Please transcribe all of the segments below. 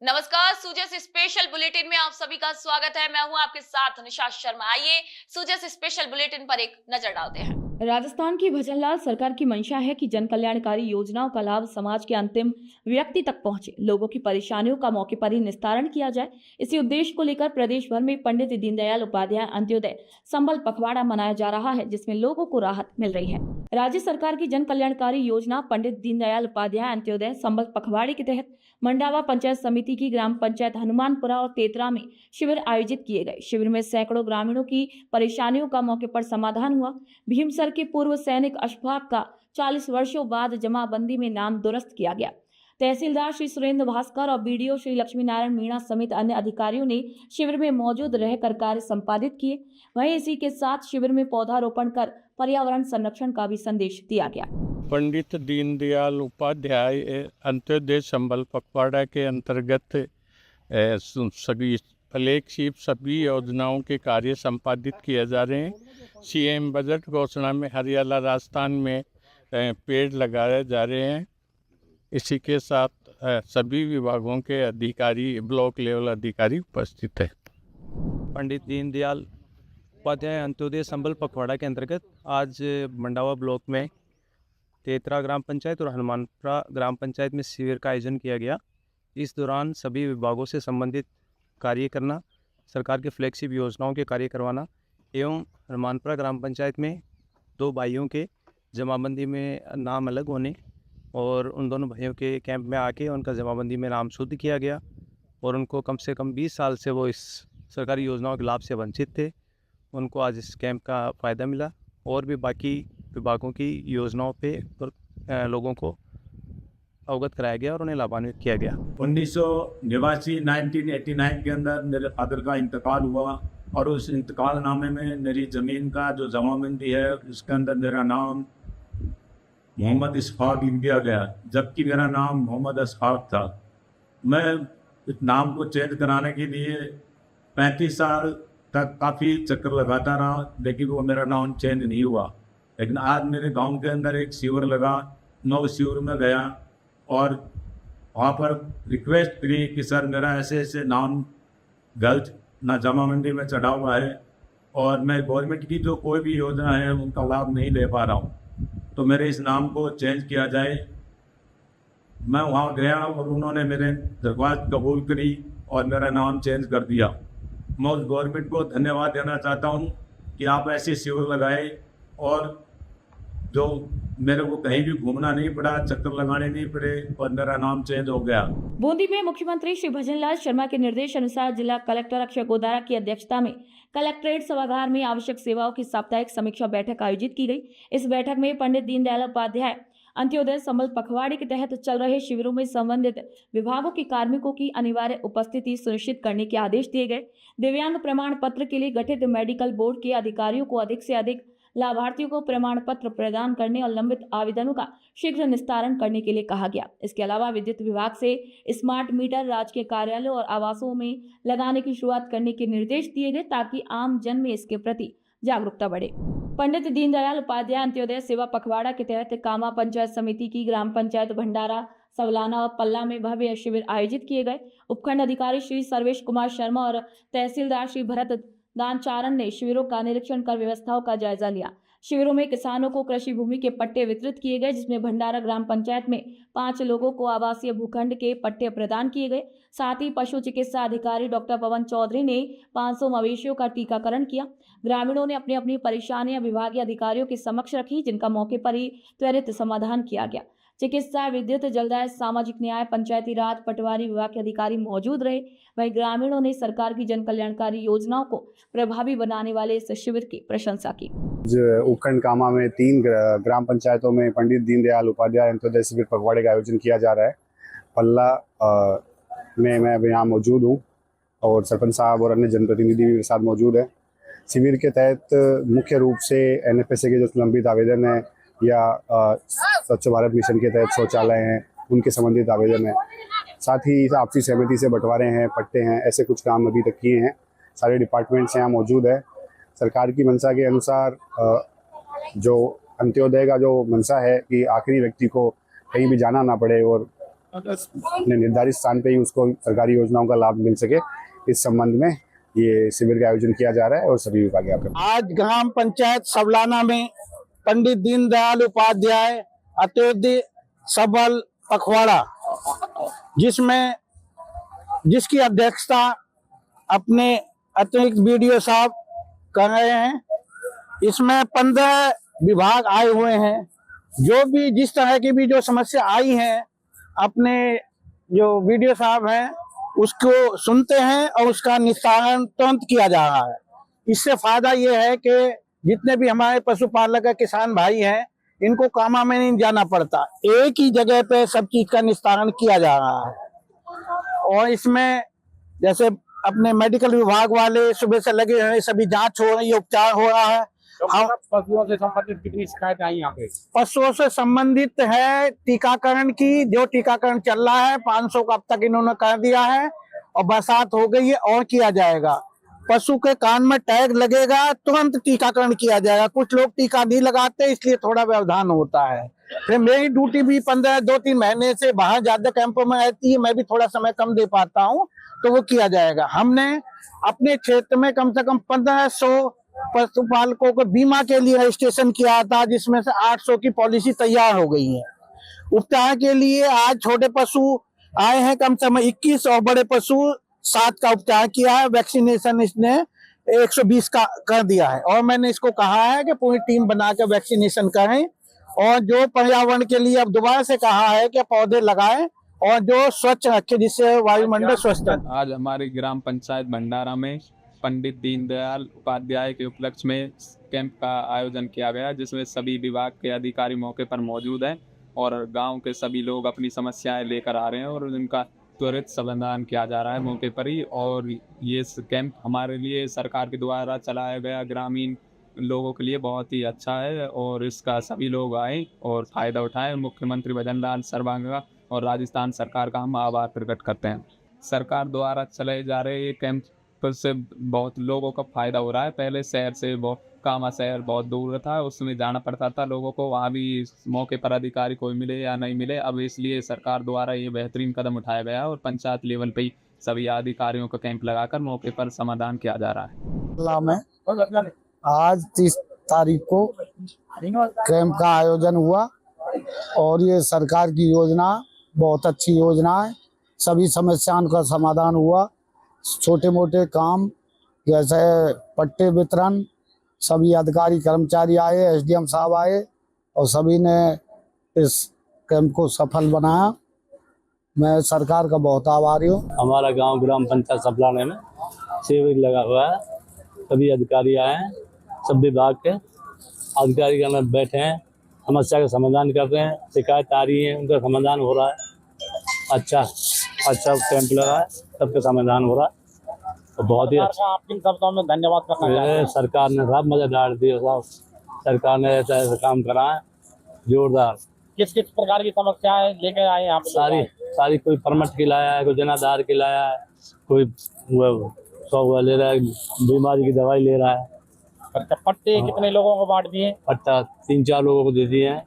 नमस्कार, सूजस special bulletin में आप सभी का स्वागत है। मैं हूं आपके साथ निशा शर्मा। आइए सूजस स्पेशल बुलेटिन पर एक नजर डालते हैं। राजस्थान की भजनलाल सरकार की मंशा है कि जन कल्याणकारी योजनाओं का लाभ समाज के अंतिम व्यक्ति तक पहुंचे, लोगों की परेशानियों का मौके पर ही निस्तारण किया जाए। इसी उद्देश्य को लेकर प्रदेश भर में पंडित दीनदयाल उपाध्याय अंत्योदय संबल पखवाड़ा मनाया जा रहा है, जिसमें लोगों को राहत मिल रही है। राज्य सरकार की जन कल्याणकारी योजना पंडित दीनदयाल उपाध्याय अंत्योदय संबल पखवाड़े के तहत मंडावा पंचायत समिति की ग्राम पंचायत हनुमानपुरा और तेतरा में शिविर आयोजित किए गए। शिविर में सैकड़ों ग्रामीणों की परेशानियों का मौके पर समाधान हुआ। भीमसर के पूर्व सैनिक अशफाक का 40 वर्षों बाद जमाबंदी में नाम दुरुस्त किया गया। तहसीलदार श्री सुरेंद्र भास्कर और बीडीओ श्री लक्ष्मी नारायण मीणा समेत अन्य अधिकारियों ने शिविर में मौजूद रहकर कार्य संपादित किए। वहीं इसी के साथ शिविर में पौधारोपण कर पर्यावरण संरक्षण का भी संदेश दिया गया। पंडित दीनदयाल उपाध्याय अंत्योदय संबल पखवाड़ा के अंतर्गत सभी फ्लैगशिप सभी योजनाओं के कार्य संपादित किए जा रहे हैं। सीएम बजट घोषणा में हरियाला राजस्थान में पेड़ लगाए जा रहे हैं। इसी के साथ सभी विभागों के अधिकारी, ब्लॉक लेवल अधिकारी उपस्थित है। पंडित दीनदयाल उपाध्याय अंत्योदय संबल पखवाड़ा के अंतर्गत आज मंडावा ब्लॉक में तेतरा ग्राम पंचायत और हनुमानपुरा ग्राम पंचायत में शिविर का आयोजन किया गया। इस दौरान सभी विभागों से संबंधित कार्य करना, सरकार के फ्लैगशिप योजनाओं के कार्य करवाना एवं हनुमानपुरा ग्राम पंचायत में 2 भाइयों के जमाबंदी में नाम अलग होने और उन दोनों भाइयों के कैंप में आके उनका जमाबंदी में नाम शुद्ध किया गया और उनको कम से कम 20 साल से वो इस सरकारी योजनाओं के लाभ से वंचित थे। उनको आज इस कैंप का फ़ायदा मिला और भी बाकी विभागों की योजनाओं पे लोगों को अवगत कराया गया और उन्हें लाभान्वित किया गया। 1989 के अंदर मेरे फादर का इंतकाल हुआ और उस इंतकालनामे में मेरी ज़मीन का जो जमाबंदी है उसके अंदर मेरा नाम मोहम्मद इस्फाक लिख दिया गया, जबकि मेरा नाम मोहम्मद इस्फाक था। मैं इस नाम को चेंज कराने के लिए 35 साल तक काफ़ी चक्कर लगाता रहा, लेकिन वो मेरा नाम चेंज नहीं हुआ। लेकिन आज मेरे गांव के अंदर एक शिविर लगा, मैं उस शिविर में गया और वहाँ पर रिक्वेस्ट करी कि सर मेरा ऐसे ऐसे नाम गलत ना जमाबंदी में चढ़ा हुआ है और मैं गवर्नमेंट की जो कोई भी योजना है उनका लाभ नहीं ले पा रहा हूँ, तो मेरे इस नाम को चेंज किया जाए। मैं वहाँ गया और उन्होंने मेरे दरख्वास्त कबूल करी और मेरा नाम चेंज कर दिया। मैं उस गवर्नमेंट को धन्यवाद देना चाहता हूँ कि आप ऐसे शिविर लगाए और जो मेरे को कहीं भी घूमना नहीं पड़ा, चक्कर लगाने नहीं पड़े और मेरा नाम चेंज हो गया। बूंदी में मुख्यमंत्री श्री भजनलाल शर्मा के निर्देश अनुसार जिला कलेक्टर अक्षय गोदारा की अध्यक्षता में कलेक्ट्रेट सभागार में आवश्यक सेवाओं की साप्ताहिक समीक्षा बैठक आयोजित की गई। इस बैठक में पंडित दीनदयाल उपाध्याय अंत्योदय संबल पखवाड़े के तहत चल रहे शिविरों में संबंधित विभागों के कार्मिकों की अनिवार्य उपस्थिति सुनिश्चित करने के आदेश दिए गए। दिव्यांग प्रमाण पत्र के लिए गठित मेडिकल बोर्ड के अधिकारियों को अधिक से अधिक लाभार्थियों को प्रमाण पत्र प्रदान करने और लंबित आवेदनों का शीघ्र निस्तारण करने के लिए कहा गया। इसके अलावा विद्युत विभाग से स्मार्ट मीटर राजकीय कार्यालयों और आवासों में लगाने की शुरुआत करने के निर्देश दिए गए ताकि आम जन में इसके प्रति जागरूकता बढ़े। पंडित दीनदयाल उपाध्याय अंत्योदय सेवा पखवाड़ा के तहत कामा पंचायत समिति की ग्राम पंचायत भंडारा, सवलाना और पल्ला में भव्य शिविर आयोजित किए गए। उपखंड अधिकारी श्री सर्वेश कुमार शर्मा और तहसीलदार श्री भरत दानचारण ने शिविरों का निरीक्षण कर व्यवस्थाओं का जायजा लिया। शिविरों में किसानों को कृषि भूमि के पट्टे वितरित किए गए, जिसमें भंडारा ग्राम पंचायत में 5 लोगों को आवासीय भूखंड के पट्टे प्रदान किए गए। साथ ही पशु चिकित्सा अधिकारी डॉक्टर पवन चौधरी ने 500 मवेशियों का टीकाकरण किया। ग्रामीणों ने अपनी अपनी परेशानियां विभागीय अधिकारियों के समक्ष रखी, जिनका मौके पर ही त्वरित समाधान किया गया। चिकित्सा, विद्युत, जलदाय, सामाजिक न्याय, पंचायती राज, पटवारी विभाग के अधिकारी मौजूद रहे। वहीं ग्रामीणों ने सरकार की जन कल्याणकारी योजनाओं को प्रभावी बनाने वाले इस शिविर की प्रशंसा की। उपखंड कामा में 3 ग्राम पंचायतों में पंडित दीनदयाल उपाध्याय अंत्योदय शिविर पखवाड़े का आयोजन किया जा रहा है। पल्ला में मैं अभी यहाँ मौजूद हूँ और सरपंच साहब और अन्य जनप्रतिनिधि भी मेरे साथ मौजूद है। शिविर के तहत मुख्य रूप से NFSA के जो लंबित आवेदन है या स्वच्छ भारत मिशन के तहत शौचालय हैं उनके संबंधित आवेदन है, साथ ही आपसी सहमति से बंटवारे हैं, पट्टे हैं, ऐसे कुछ काम अभी तक किए हैं। सारे डिपार्टमेंट्स यहाँ मौजूद है। सरकार की मंशा के अनुसार जो अंत्योदय का जो मंशा है कि आखिरी व्यक्ति को कहीं भी जाना ना पड़े और अपने निर्धारित स्थान पे ही उसको सरकारी योजनाओं का लाभ मिल सके, इस संबंध में ये शिविर का आयोजन किया जा रहा है और सभी विभाग यहाँ पे। आज ग्राम पंचायत सबलाना में पंडित दीनदयाल उपाध्याय अंत्योदय सबल पखवाड़ा, जिसकी अध्यक्षता अपने अतिरिक्त बीडीओ साहब कर रहे हैं। इसमें 15 विभाग आए हुए हैं। जो भी जिस तरह की भी जो समस्या आई है, अपने जो बीडीओ साहब हैं उसको सुनते हैं और उसका निस्तारण तुरंत किया जा रहा है। इससे फायदा ये है कि जितने भी हमारे पशुपालक किसान भाई हैं, इनको कामा में नहीं जाना पड़ता, एक ही जगह पे सब चीज का निस्तारण किया जा रहा है। और इसमें जैसे अपने मेडिकल विभाग वाले सुबह से लगे हैं, सभी जांच हो रही है, उपचार हो रहा है। पशुओं से संबंधित कितनी शिकायत आई यहाँ पे? पशुओं से संबंधित है टीकाकरण की, जो टीकाकरण चल रहा है 500 का अब तक इन्होंने कर दिया है और बरसात हो गई है और किया जाएगा। पशु के कान में टैग लगेगा, तुरंत टीकाकरण किया जाएगा। कुछ लोग टीका नहीं लगाते, इसलिए थोड़ा व्यवधान होता है। फिर मेरी ड्यूटी भी 2-3 महीने से बाहर ज्यादा कैंपों में रहती है, मैं भी थोड़ा समय कम दे पाता हूँ, तो वो किया जाएगा। हमने अपने क्षेत्र में कम से कम 1500 पशुपालकों को बीमा के लिए रजिस्ट्रेशन किया था, जिसमें से 800 की पॉलिसी तैयार हो गई है। उपचार के लिए आज छोटे पशु आए हैं कम से कम 21 और बड़े पशु 7 का उपचार किया है। वैक्सीनेशन इसने 120 का कर दिया है और मैंने इसको कहा है कि पूरी टीम बना के वैक्सीनेशन करें। और जो पर्यावरण के लिए अब दोबारा से कहा है कि पौधे लगाएं और जो स्वच्छ रखे, जिससे वायुमंडल स्वच्छ रहे। आज हमारी ग्राम पंचायत भंडारा में पंडित दीनदयाल उपाध्याय के उपलक्ष्य में कैंप का आयोजन किया गया, जिसमें सभी विभाग के अधिकारी मौके पर मौजूद हैं और गांव के सभी लोग अपनी समस्याएं लेकर आ रहे हैं और उनका त्वरित समाधान किया जा रहा है मौके पर ही। और ये कैंप हमारे लिए सरकार के द्वारा चलाया गया ग्रामीण लोगों के लिए बहुत ही अच्छा है और इसका सभी लोग आए और फ़ायदा उठाएं। मुख्यमंत्री भजनलाल शर्मा का और राजस्थान सरकार का हम आभार प्रकट करते हैं। सरकार द्वारा चलाए जा रहे ये कैंप से बहुत लोगों का फ़ायदा हो रहा है। पहले शहर से कामा शहर बहुत दूर था, उसमें जाना पड़ता था लोगों को, वहाँ भी मौके पर अधिकारी कोई मिले या नहीं मिले। अब इसलिए सरकार द्वारा ये बेहतरीन कदम उठाया गया और पंचायत लेवल पे ही सभी अधिकारियों का कैंप लगाकर मौके पर समाधान किया जा रहा है। में आज 30 तारीख को कैंप का आयोजन हुआ और ये सरकार की योजना बहुत अच्छी योजना है। सभी समस्याओं का समाधान हुआ। छोटे मोटे काम जैसे पट्टे वितरण, सभी अधिकारी कर्मचारी आए, एसडीएम साहब आए और सभी ने इस कैंप को सफल बनाया। मैं सरकार का बहुत आभारी हूँ। हमारा गांव ग्राम पंचायत सबलाने में शिविर लगा हुआ है, सभी अधिकारी आए हैं, सब विभाग के अधिकारी गण बैठे हैं, समस्या का समाधान कर रहे हैं। शिकायत आ रही है, उनका समाधान हो रहा है। अच्छा कैंप लगा है, सबका समाधान हो रहा है तो बहुत ही अच्छा। आपके शब्दों में धन्यवाद करना चाहते हैं। सरकार ने सब मदद डाल दी साहब, सरकार ने ऐसा काम करा है जोरदार। किस किस प्रकार की समस्याएं लेकर आए हैं आप? सारी कोई परमिट की लाया है, कोई जनाधार की लाया है, कोई 100 ले रहा है, बीमारी की दवाई ले रहा है। पट्टे कितने लोगों को बांट दिए? पट्टा 3-4 लोगों को दे दिए हैं।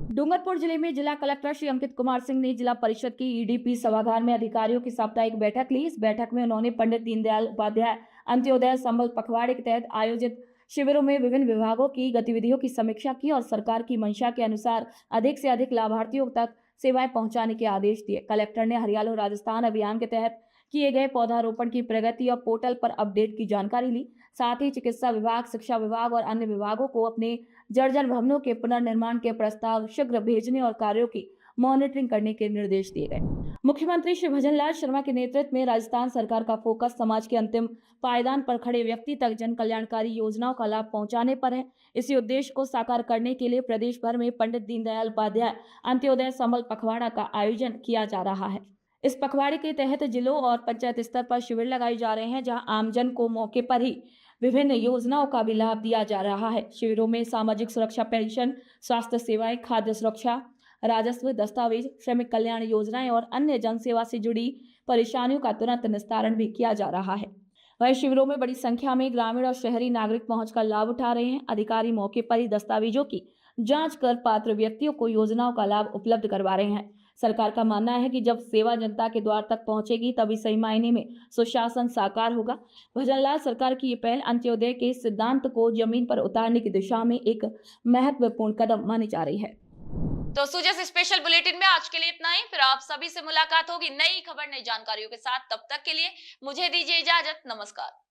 डूंगरपुर जिले में जिला कलेक्टर श्री अंकित कुमार सिंह ने जिला परिषद की ईडीपी सभागार में अधिकारियों की साप्ताहिक बैठक ली। इस बैठक में उन्होंने पंडित दीनदयाल उपाध्याय अंत्योदय संबल पखवाड़े के तहत आयोजित शिविरों में विभिन्न विभागों की गतिविधियों की समीक्षा की और सरकार की मंशा के अनुसार अधिक से अधिक लाभार्थियों तक सेवाएं पहुंचाने के आदेश दिए। कलेक्टर ने हरियालो राजस्थान अभियान के तहत किए गए पौधारोपण की प्रगति और पोर्टल पर अपडेट की जानकारी ली। साथ ही चिकित्सा विभाग, शिक्षा विभाग और अन्य विभागों को अपने जर्जर भवनों के पुनर्निर्माण के प्रस्ताव शीघ्र भेजने और कार्यों की मॉनिटरिंग करने के निर्देश दिए गए। मुख्यमंत्री श्री भजनलाल शर्मा के नेतृत्व में राजस्थान सरकार का फोकस समाज के अंतिम पायदान पर खड़े व्यक्ति तक जन कल्याणकारी योजनाओं का लाभ पहुंचाने पर है। इसी उद्देश्य को साकार करने के लिए प्रदेश भर में पंडित दीनदयाल उपाध्याय अंत्योदय संबल पखवाड़ा का आयोजन किया जा रहा है। इस पखवाड़े के तहत जिलों और पंचायत स्तर पर शिविर लगाए जा रहे हैं, जहां आमजन को मौके पर ही विभिन्न योजनाओं का भी लाभ दिया जा रहा है। शिविरों में सामाजिक सुरक्षा पेंशन, स्वास्थ्य सेवाएं, खाद्य सुरक्षा, राजस्व, दस्तावेज, श्रमिक कल्याण योजनाएं और अन्य जन सेवा से जुड़ी परेशानियों का तुरंत निस्तारण भी किया जा रहा है। वहीं शिविरों में बड़ी संख्या में ग्रामीण और शहरी नागरिक पहुंचकर लाभ उठा रहे हैं। अधिकारी मौके पर ही दस्तावेजों की जांच कर पात्र व्यक्तियों को योजनाओं का लाभ उपलब्ध करवा रहे हैं। सरकार का मानना है कि जब सेवा जनता के द्वार तक पहुंचेगी तभी सही मायने में सुशासन साकार होगा। भजनलाल सरकार की ये पहल अंत्योदय के सिद्धांत को जमीन पर उतारने की दिशा में एक महत्वपूर्ण कदम मानी जा रही है। तो सुजस स्पेशल बुलेटिन में आज के लिए इतना ही। फिर आप सभी से मुलाकात होगी नई खबर नई जानकारियों के साथ। तब तक के लिए मुझे दीजिए इजाजत। नमस्कार।